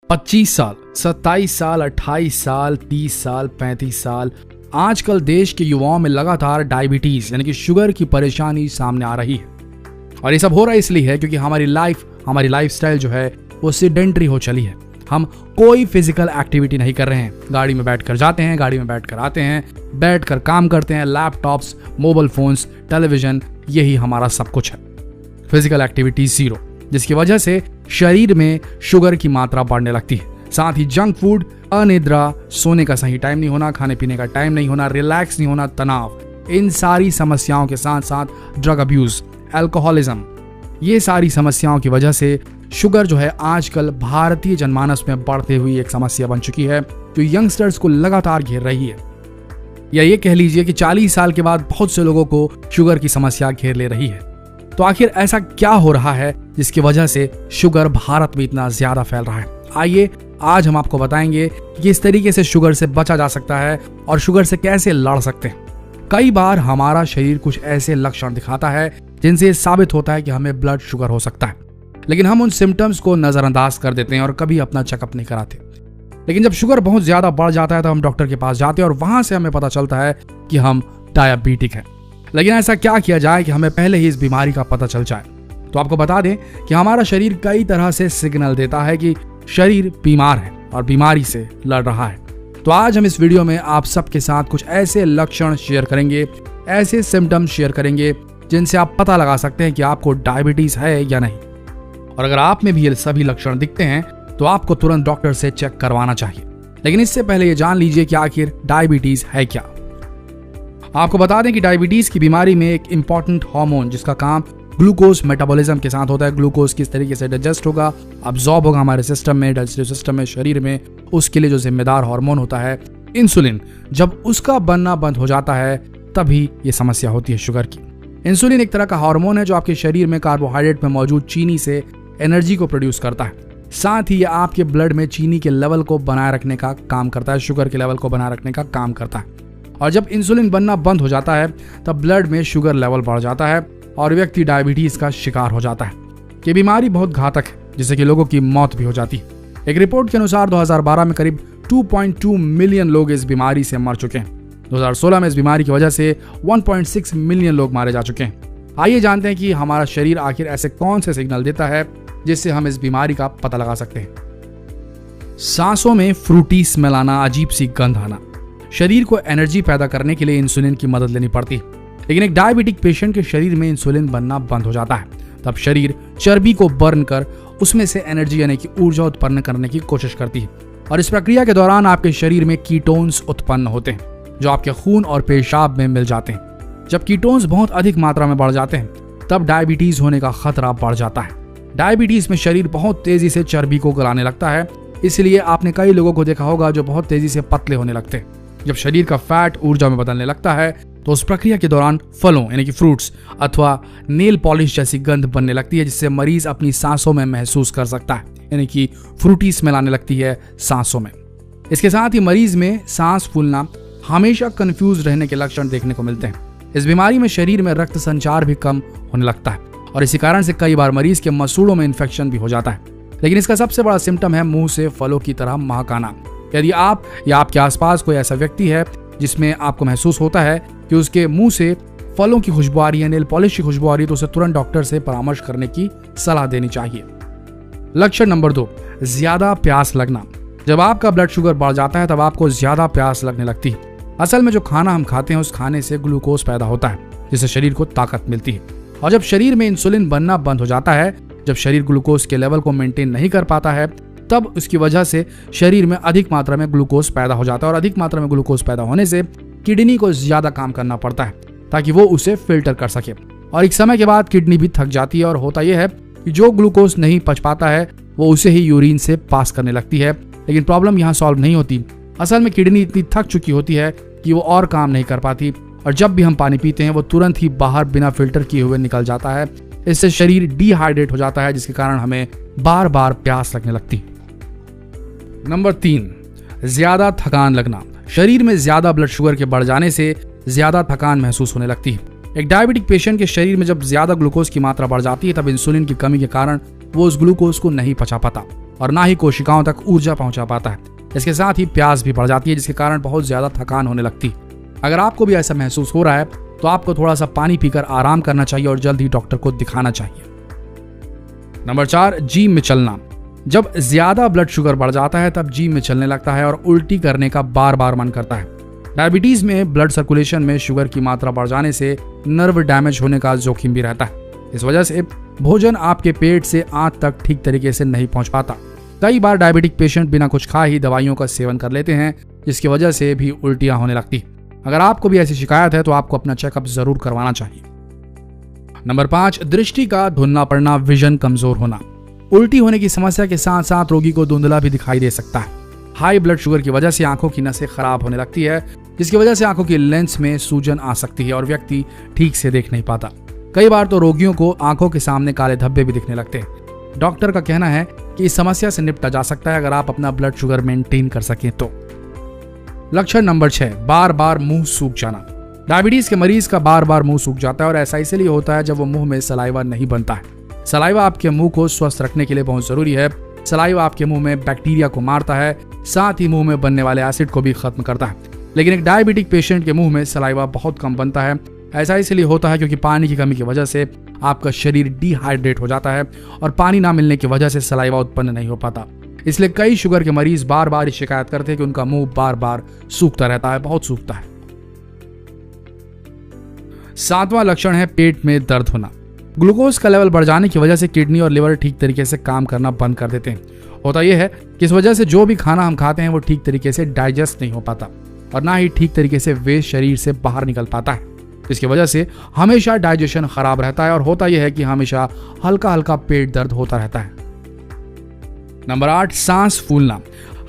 25 साल, 27 साल, 28 साल, 30 साल, 35 साल, आजकल देश के युवाओं में लगातार डायबिटीज यानी कि शुगर की परेशानी सामने आ रही है। और ये सब हो रहा है इसलिए है क्योंकि हमारी लाइफस्टाइल जो है वो सीडेंटरी हो चली है। हम कोई फिजिकल एक्टिविटी नहीं कर रहे हैं। गाड़ी में बैठकर जाते हैं, गाड़ी में बैठकर आते हैं, बैठकर काम करते हैं, लैपटॉप्स, मोबाइल फोन्स, टेलीविजन, यही हमारा सब कुछ है। फिजिकल एक्टिविटी जीरो, जिसकी वजह से शरीर में शुगर की मात्रा बढ़ने लगती है। साथ ही जंक फूड, अनिद्रा, सोने का सही टाइम नहीं होना, खाने पीने का टाइम नहीं होना, रिलैक्स नहीं होना, तनाव, इन सारी समस्याओं के साथ साथ ड्रग अब्यूज, अल्कोहलिज्म, ये सारी समस्याओं की वजह से शुगर जो है आजकल भारतीय जनमानस में बढ़ती हुई एक समस्या बन चुकी है जो यंगस्टर्स को लगातार घेर रही है। या ये कह लीजिए कि 40 साल के बाद बहुत से लोगों को शुगर की समस्या घेर ले रही है। तो आखिर ऐसा क्या हो रहा है जिसकी वजह से शुगर भारत में इतना ज्यादा फैल रहा है? आइए आज हम आपको बताएंगे कि किस तरीके से शुगर से बचा जा सकता है और शुगर से कैसे लड़ सकते हैं। कई बार हमारा शरीर कुछ ऐसे लक्षण दिखाता है जिनसे साबित होता है कि हमें ब्लड शुगर हो सकता है, लेकिन हम उन सिम्टम्स को नजरअंदाज कर देते हैं और कभी अपना चेकअप नहीं कराते। लेकिन जब शुगर बहुत ज्यादा बढ़ जाता है तो हम डॉक्टर के पास जाते हैं और वहां से हमें पता चलता है कि हम डायबिटिक हैं। लेकिन ऐसा क्या किया जाए कि हमें पहले ही इस बीमारी का पता चल जाए? तो आपको बता दें कि हमारा शरीर कई तरह से सिग्नल देता है कि शरीर बीमार है और बीमारी से लड़ रहा है। तो आज हम इस वीडियो में आप सबके साथ कुछ ऐसे लक्षण शेयर करेंगे, ऐसे सिम्टम्स शेयर करेंगे जिनसे आप पता लगा सकते हैं कि आपको डायबिटीज है या नहीं। और अगर आप में भी ये सभी लक्षण दिखते हैं तो आपको तुरंत डॉक्टर से चेक करवाना चाहिए। लेकिन इससे पहले ये जान लीजिए कि आखिर डायबिटीज है क्या। आपको बता दें कि डायबिटीज की बीमारी में एक इंपॉर्टेंट हार्मोन जिसका काम ग्लूकोज मेटाबॉलिज्म के साथ होता है, ग्लूकोज किस तरीके से डाइजेस्ट होगा, अब्सॉर्ब होगा हमारे सिस्टम में, डाइजेस्टिव सिस्टम में, शरीर में, उसके लिए जो जिम्मेदार हार्मोन होता है इंसुलिन, जब उसका बनना बंद हो जाता है तभी ये समस्या होती है शुगर की। इंसुलिन एक तरह का हार्मोन है जो आपके शरीर में कार्बोहाइड्रेट में मौजूद चीनी से एनर्जी को प्रोड्यूस करता है। साथ ही ये आपके ब्लड में चीनी के लेवल को बनाए रखने का काम करता है, शुगर के लेवल को बनाए रखने का काम करता है। और जब इंसुलिन बनना बंद हो जाता है तब ब्लड में शुगर लेवल बढ़ जाता है और व्यक्ति डायबिटीज का शिकार हो जाता है। ये बीमारी बहुत घातक है जिससे कि लोगों की मौत भी हो जाती है। एक रिपोर्ट के अनुसार 2012 में करीब 2.2 मिलियन लोग इस बीमारी से मर चुके हैं। 2016 में इस बीमारी की वजह से 1.6 मिलियन लोग मारे जा चुके हैं। आइए जानते हैं कि हमारा शरीर आखिर ऐसे कौन से सिग्नल देता है जिससे हम इस बीमारी का पता लगा सकते हैं। सांसों में फ्रूटी स्मेल आना, अजीब सी गंध आना। शरीर को एनर्जी पैदा करने के लिए इंसुलिन की मदद लेनी पड़ती है, लेकिन एक डायबिटिक पेशेंट के शरीर में इंसुलिन बनना बंद हो जाता है। तब शरीर चर्बी को बर्न कर उसमें से एनर्जी यानी कि ऊर्जा उत्पन्न करने की कोशिश करती है और इस प्रक्रिया के दौरान आपके शरीर में कीटोन्स उत्पन्न होते हैं जो आपके खून और पेशाब में मिल जाते हैं। जब कीटोन्स बहुत अधिक मात्रा में बढ़ जाते हैं तब डायबिटीज होने का खतरा बढ़ जाता है। डायबिटीज में शरीर बहुत तेजी से चर्बी को गलाने लगता है, इसलिए आपने कई लोगों को देखा होगा जो बहुत तेजी से पतले होने लगते हैं। जब शरीर का फैट ऊर्जा में बदलने लगता है तो उस प्रक्रिया के दौरान फलों यानी कि फ्रूट्स अथवा नेल पॉलिश जैसी गंध बनने लगती है जिससे मरीज अपनी सांसों में महसूस कर सकता है, यानी कि फ्रूटी स्मेल आने लगती है सांसों में। इसके साथ ही मरीज में सांस फूलना, हमेशा कंफ्यूज रहने के लक्षण देखने को मिलते हैं। इस बीमारी में शरीर में रक्त संचार भी कम होने लगता है और इसी कारण से कई बार मरीज के मसूड़ों में इन्फेक्शन भी हो जाता है। लेकिन इसका सबसे बड़ा सिम्टम है मुंह से फलों की तरह महक आना। यदि आप या आपके आसपास कोई ऐसा व्यक्ति है जिसमें आपको महसूस होता है कि उसके मुंह से फलों की खुशबू आ रही है, नेल पॉलिश की खुशबू आ रही है, तो उसे तुरंत डॉक्टर से परामर्श करने की सलाह देनी चाहिए। लक्षण नंबर 2, ज्यादा प्यास लगना। जब आपका ब्लड शुगर बढ़ जाता है तब आपको ज्यादा प्यास लगने लगती है। असल में जो खाना हम खाते हैं उस खाने से ग्लूकोज पैदा होता है जिससे शरीर को ताकत मिलती है। और जब शरीर में इंसुलिन बनना बंद हो जाता है, जब शरीर ग्लूकोज के लेवल को मेंटेन नहीं कर पाता है, तब उसकी वजह से शरीर में अधिक मात्रा में ग्लूकोज पैदा हो जाता है और अधिक मात्रा में ग्लूकोज पैदा होने से किडनी को ज्यादा काम करना पड़ता है ताकि वो उसे फिल्टर कर सके। और एक समय के बाद किडनी भी थक जाती है और होता यह है कि जो ग्लूकोज नहीं पच पाता है वो उसे ही यूरिन से पास करने लगती है। लेकिन प्रॉब्लम यहाँ सॉल्व नहीं होती। असल में किडनी इतनी थक चुकी होती है कि वो और काम नहीं कर पाती और जब भी हम पानी पीते हैं वो तुरंत ही बाहर बिना फिल्टर किए हुए निकल जाता है। इससे शरीर डिहाइड्रेट हो जाता है जिसके कारण हमें बार बार प्यास लगने लगती है। नंबर 3, ज्यादा थकान लगना। शरीर में ज्यादा ब्लड शुगर के बढ़ जाने से ज्यादा थकान महसूस होने लगती है। एक डायबिटिक पेशेंट के शरीर में जब ज्यादा ग्लूकोज की मात्रा बढ़ जाती है तब इंसुलिन की कमी के कारण वो उस ग्लूकोज को नहीं पचा पाता और ना ही कोशिकाओं तक ऊर्जा पहुंचा पाता है। इसके साथ ही प्यास भी बढ़ जाती है, जिसके कारण बहुत ज्यादा थकान होने लगती है। अगर आपको भी ऐसा महसूस हो रहा है तो आपको थोड़ा सा पानी पीकर आराम करना चाहिए और जल्द ही डॉक्टर को दिखाना चाहिए। नंबर 4, जिम में चलना। जब ज्यादा ब्लड शुगर बढ़ जाता है तब जिम में चलने लगता है और उल्टी करने का बार बार मन करता है। डायबिटीज में ब्लड सर्कुलेशन में शुगर की मात्रा बढ़ जाने से नर्व डैमेज होने का जोखिम भी रहता है। इस वजह से भोजन आपके पेट से आंत तक ठीक तरीके से नहीं पहुंच पाता। कई बार डायबिटिक पेशेंट बिना कुछ खाए ही दवाइयों का सेवन कर लेते हैं, जिसकी वजह से भी उल्टियां होने लगती। अगर आपको भी ऐसी शिकायत है तो आपको अपना चेकअप जरूर करवाना चाहिए। नंबर 5, दृष्टि का धुंधला पड़ना, विजन कमजोर होना। उल्टी होने की समस्या के साथ साथ रोगी को धुंधला भी दिखाई दे सकता है। हाई ब्लड शुगर की वजह से आंखों की नसें खराब होने लगती है, जिसकी वजह से आंखों की लेंस में सूजन आ सकती है और व्यक्ति ठीक से देख नहीं पाता। कई बार तो रोगियों को आंखों के सामने काले धब्बे भी दिखने लगते हैं। डॉक्टर का कहना है कि इस समस्या से निपटा जा सकता है अगर आप अपना ब्लड शुगर मेंटेन कर सकें तो। लक्षण नंबर 6, बार बार मुंह सूख जाना। डायबिटीज के मरीज का बार बार मुंह सूख जाता है और ऐसा इसलिए होता है जब वो मुंह में सलाइवा नहीं बनता है। सलाइवा आपके मुंह को स्वस्थ रखने के लिए बहुत जरूरी है। सलाइवा आपके मुंह में बैक्टीरिया को मारता है, साथ ही मुंह में बनने वाले एसिड को भी खत्म करता है। लेकिन एक डायबिटिक पेशेंट के मुंह में सलाइवा बहुत कम बनता है। ऐसा इसलिए होता है क्योंकि पानी की कमी की वजह से आपका शरीर डिहाइड्रेट हो जाता है और पानी ना मिलने की वजह से सलाइवा उत्पन्न नहीं हो पाता। इसलिए कई शुगर के मरीज बार बार शिकायत करते हैं कि उनका मुंह बार बार सूखता रहता है, बहुत सूखता है। 7वां लक्षण है पेट में दर्द होना। ग्लूकोज का लेवल बढ़ जाने की वजह से किडनी और लिवर ठीक तरीके से काम करना बंद कर देते हैं। होता यह है कि इस वजह से जो भी खाना हम खाते हैं वो ठीक तरीके से डाइजेस्ट नहीं हो पाता और ना ही ठीक तरीके से वेस्ट शरीर से बाहर निकल पाता है। इसकी वजह से हमेशा डाइजेशन खराब रहता है और होता यह है कि हमेशा हल्का हल्का पेट दर्द होता रहता है। नंबर 8, सांस फूलना।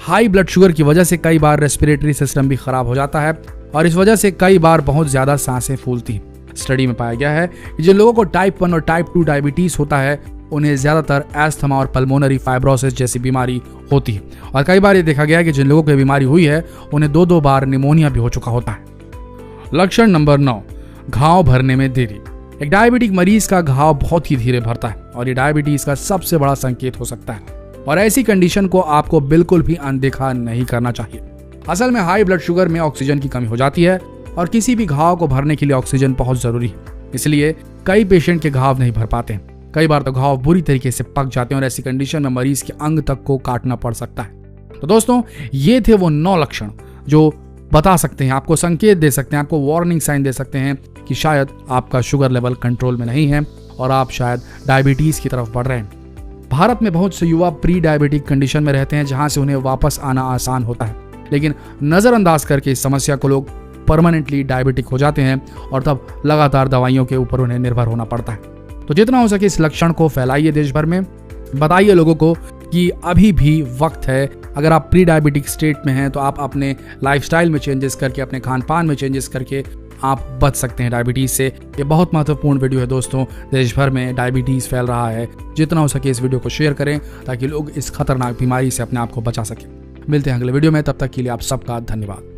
हाई ब्लड शुगर की वजह से कई बार रेस्पिरेटरी सिस्टम भी खराब हो जाता है और इस वजह से कई बार बहुत ज्यादा सांसें फूलती हैं। स्टडी में पाया गया है कि जिन लोगों को टाइप 1 और टाइप 2 डायबिटीज होता है उन्हें ज्यादातर एस्थमा और पल्मोनरी फाइब्रोसिस जैसी बीमारी होती है और कई बार ये देखा गया है कि जिन लोगों को बीमारी हुई है उन्हें 2-2 बार निमोनिया भी हो चुका होता है। लक्षण नंबर 9, घाव भरने में देरी। एक डायबिटिक मरीज का घाव बहुत ही धीरे भरता है और ये डायबिटीज का सबसे बड़ा संकेत हो सकता है और ऐसी कंडीशन को आपको बिल्कुल भी अनदेखा नहीं करना चाहिए। असल में हाई ब्लड शुगर में ऑक्सीजन की कमी हो जाती है और किसी भी घाव को भरने के लिए ऑक्सीजन बहुत जरूरी है। इसलिए कई पेशेंट के घाव नहीं भर पाते हैं। कई बार तो घाव बुरी तरीके से पक जाते हैं और ऐसी कंडीशन में मरीज के अंग तक को काटना पड़ सकता है। तो दोस्तों, ये थे वो 9 लक्षण जो बता सकते हैं, आपको संकेत दे सकते हैं, आपको वार्निंग साइन दे सकते हैं कि शायद आपका शुगर लेवल कंट्रोल में नहीं है और आप शायद डायबिटीज की तरफ बढ़ रहे हैं। भारत में बहुत से युवा प्री डायबिटिक कंडीशन में रहते हैं जहां से उन्हें वापस आना आसान होता है, लेकिन नजरअंदाज करके इस समस्या को लोग परमानेंटली डायबिटिक हो जाते हैं और तब लगातार दवाइयों के ऊपर उन्हें निर्भर होना पड़ता है। तो जितना हो सके इस लक्षण को फैलाइए देश भर में, बताइए लोगों को कि अभी भी वक्त है। अगर आप प्री डायबिटिक स्टेट में हैं तो आप अपने लाइफस्टाइल में चेंजेस करके, अपने खान पान में चेंजेस करके आप बच सकते हैं डायबिटीज से। ये बहुत महत्वपूर्ण वीडियो है दोस्तों। देश भर में डायबिटीज फैल रहा है, जितना हो सके इस वीडियो को शेयर करें ताकि लोग इस खतरनाक बीमारी से अपने आप को बचा सकें। मिलते हैं अगले वीडियो में, तब तक के लिए आप सबका धन्यवाद।